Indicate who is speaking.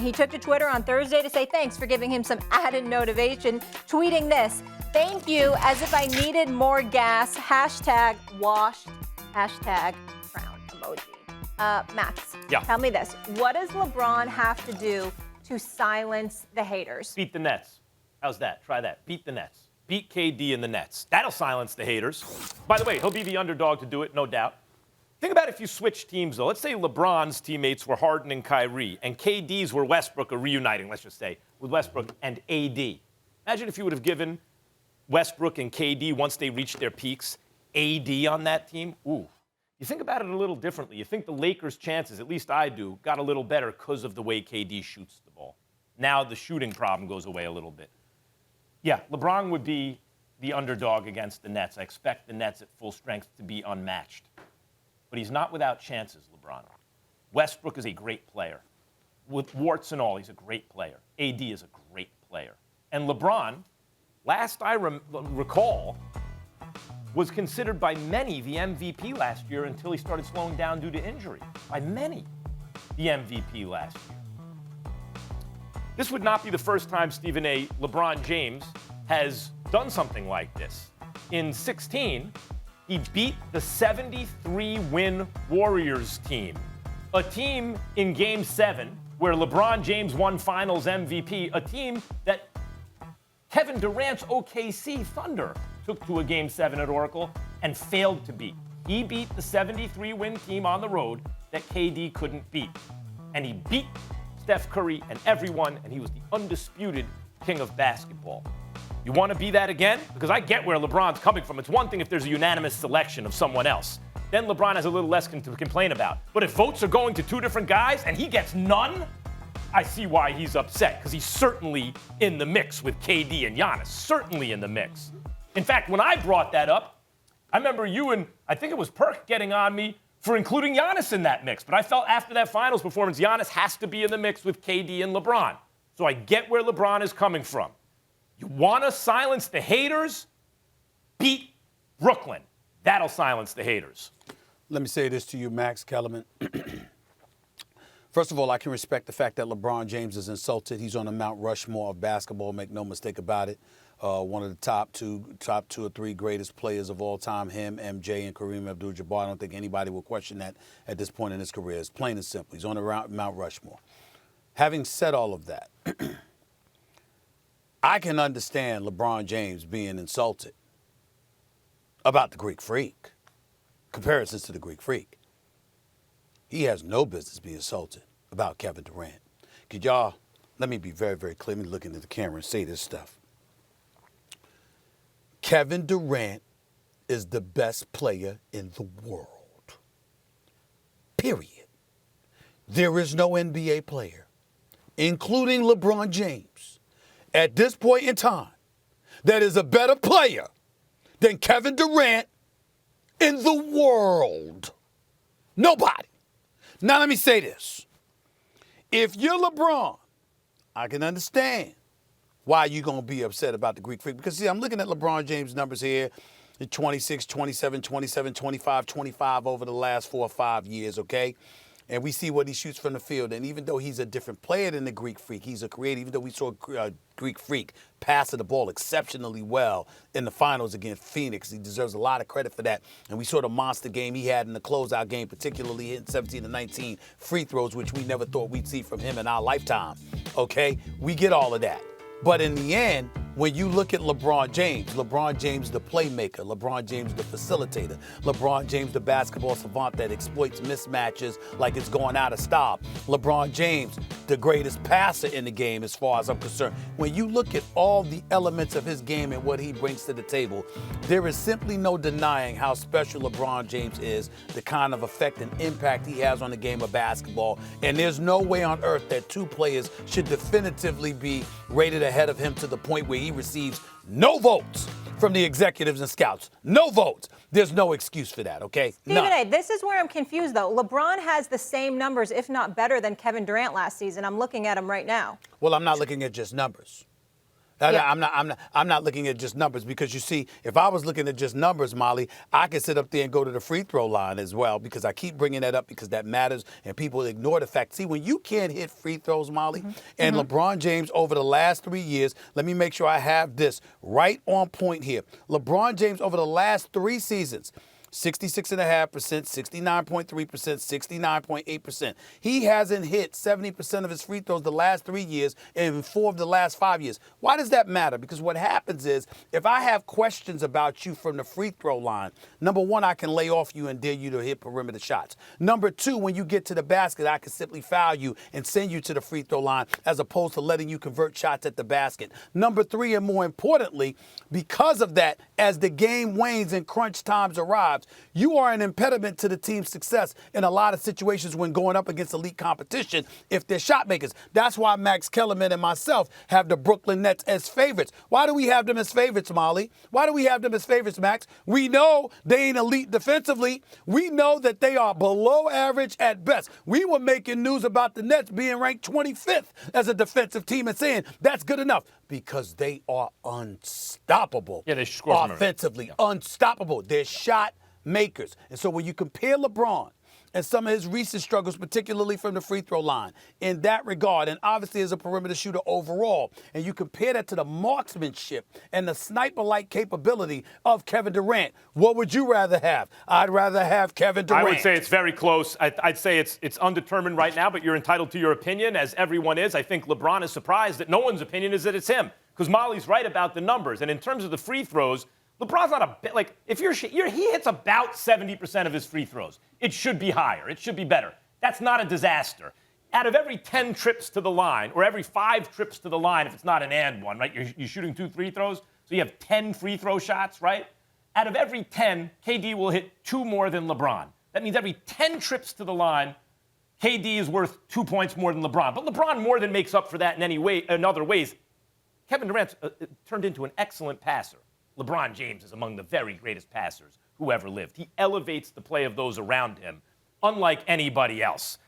Speaker 1: He took to Twitter on Thursday to say thanks for giving him some added motivation, tweeting this, "Thank you, as if I needed more gas, hashtag washed, hashtag frown emoji." Max, tell me this. What does LeBron have to do to silence the haters?
Speaker 2: Beat the Nets. How's that? Try that. Beat the Nets. Beat KD and the Nets. That'll silence the haters. By the way, he'll be the underdog to do it, no doubt. Think about if you switch teams, though. Let's say LeBron's teammates were Harden and Kyrie, and KD's were Westbrook or reuniting, let's just say, with Westbrook and AD. Imagine if you would have given Westbrook and KD, once they reached their peaks, AD on that team. Ooh. You think about it a little differently. You think the Lakers' chances, at least I do, got a little better because of the way KD shoots the ball. Now the shooting problem goes away a little bit. Yeah, LeBron would be the underdog against the Nets. I expect the Nets at full strength to be unmatched. But he's not without chances, LeBron. Westbrook is a great player. With warts and all, he's a great player. AD is a great player. And LeBron, last I recall, was considered by many the MVP last year until he started slowing down due to injury. By many, the MVP last year. This would not be the first time, Stephen A., LeBron James has done something like this. In 2016, he beat the 73-win Warriors team, a team in Game 7 where LeBron James won Finals MVP, a team that Kevin Durant's OKC Thunder took to a Game 7 at Oracle and failed to beat. He beat the 73-win team on the road that KD couldn't beat. And he beat Steph Curry and everyone, and he was the undisputed king of basketball. You want to be that again? Because I get where LeBron's coming from. It's one thing if there's a unanimous selection of someone else. Then LeBron has a little less to complain about. But if votes are going to two different guys and he gets none, I see why he's upset, because he's certainly in the mix with KD and Giannis. Certainly in the mix. In fact, when I brought that up, I remember you and I think it was Perk getting on me for including Giannis in that mix. But I felt after that finals performance, Giannis has to be in the mix with KD and LeBron. So I get where LeBron is coming from. You want to silence the haters? Beat Brooklyn. That'll silence the haters.
Speaker 3: Let me say this to you, Max Kellerman. First of all, I can respect the fact that LeBron James is insulted. He's on the Mount Rushmore of basketball, make no mistake about it. One of the top two or three greatest players of all time, him, MJ, and Kareem Abdul-Jabbar. I don't think anybody will question that at this point in his career. It's plain and simple. He's on the Mount Rushmore. Having said all of that, I can understand LeBron James being insulted about the Greek Freak, comparisons to the Greek Freak. He has no business being insulted about Kevin Durant. Could y'all, let me be very, very clear. Let me look into the camera and say this stuff. Kevin Durant is the best player in the world. Period. There is no NBA player, including LeBron James, at this point in time, that is a better player than Kevin Durant in the world. Nobody. Now let me say this. If you're LeBron, I can understand why you're going to be upset about the Greek Freak. Because, see, I'm looking at LeBron James' numbers here. 26, 27, 27, 25, 25 over the last 4 or 5 years, okay? And we see what he shoots from the field. And even though he's a different player than the Greek Freak, he's a creator. Even though we saw Greek Freak passing the ball exceptionally well in the finals against Phoenix, he deserves a lot of credit for that. And we saw the monster game he had in the closeout game, particularly hitting 17 to 19 free throws, which we never thought we'd see from him in our lifetime, okay? We get all of that. But in the end, when you look at LeBron James the playmaker, LeBron James the facilitator, LeBron James the basketball savant that exploits mismatches like it's going out of style, LeBron James the greatest passer in the game as far as I'm concerned. When you look at all the elements of his game and what he brings to the table, there is simply no denying how special LeBron James is, the kind of effect and impact he has on the game of basketball. And there's no way on earth that two players should definitively be rated ahead of him to the point where he receives no votes from the executives and scouts. No votes. There's no excuse for that, okay?
Speaker 1: Stephen A., this is where I'm confused, though. LeBron has the same numbers, if not better, than Kevin Durant last season. I'm looking at him right now.
Speaker 3: Well, I'm not looking at just numbers.
Speaker 1: Yeah.
Speaker 3: I'm not looking at just numbers because you see, if I was looking at just numbers, Molly, I could sit up there and go to the free throw line as well because I keep bringing that up because that matters and people ignore the fact. See, when you can't hit free throws, Molly, and LeBron James over the last 3 years, let me make sure I have this right on point here. LeBron James over the last 3 seasons, 66.5%, 69.3%, 69.8%. He hasn't hit 70% of his free throws the last 3 years and 4 of the last 5 years. Why does that matter? Because what happens is if I have questions about you from the free throw line, number one, I can lay off you and dare you to hit perimeter shots. Number two, when you get to the basket, I can simply foul you and send you to the free throw line as opposed to letting you convert shots at the basket. Number three, and more importantly, because of that, as the game wanes and crunch times arrive, you are an impediment to the team's success in a lot of situations when going up against elite competition if they're shot makers. That's why Max Kellerman and myself have the Brooklyn Nets as favorites. Why do we have them as favorites, Molly? Why do we have them as favorites, Max? We know they ain't elite defensively. We know that they are below average at best. We were making news about the Nets being ranked 25th as a defensive team and saying that's good enough because they are unstoppable.
Speaker 2: Yeah, they score
Speaker 3: offensively. Unstoppable. They're shot makers. And so when you compare LeBron and some of his recent struggles, particularly from the free throw line, in that regard, and obviously as a perimeter shooter overall, and you compare that to the marksmanship and the sniper-like capability of Kevin Durant, what would you rather have? I'd rather have Kevin Durant.
Speaker 2: I would say it's very close. I'd say it's undetermined right now, but you're entitled to your opinion, as everyone is. I think LeBron is surprised that no one's opinion is that it's him, because Molly's right about the numbers. And in terms of the free throws, LeBron's not a bit like if he hits about 70% of his free throws. It should be higher. It should be better. That's not a disaster. Out of every 10 trips to the line, or every 5 trips to the line, if it's not an and one, right? You're shooting 2 free throws, so you have 10 free throw shots, right? Out of every 10, KD will hit 2 more than LeBron. That means every 10 trips to the line, KD is worth 2 points more than LeBron. But LeBron more than makes up for that in other ways. Kevin Durant turned into an excellent passer. LeBron James is among the very greatest passers who ever lived. He elevates the play of those around him, unlike anybody else.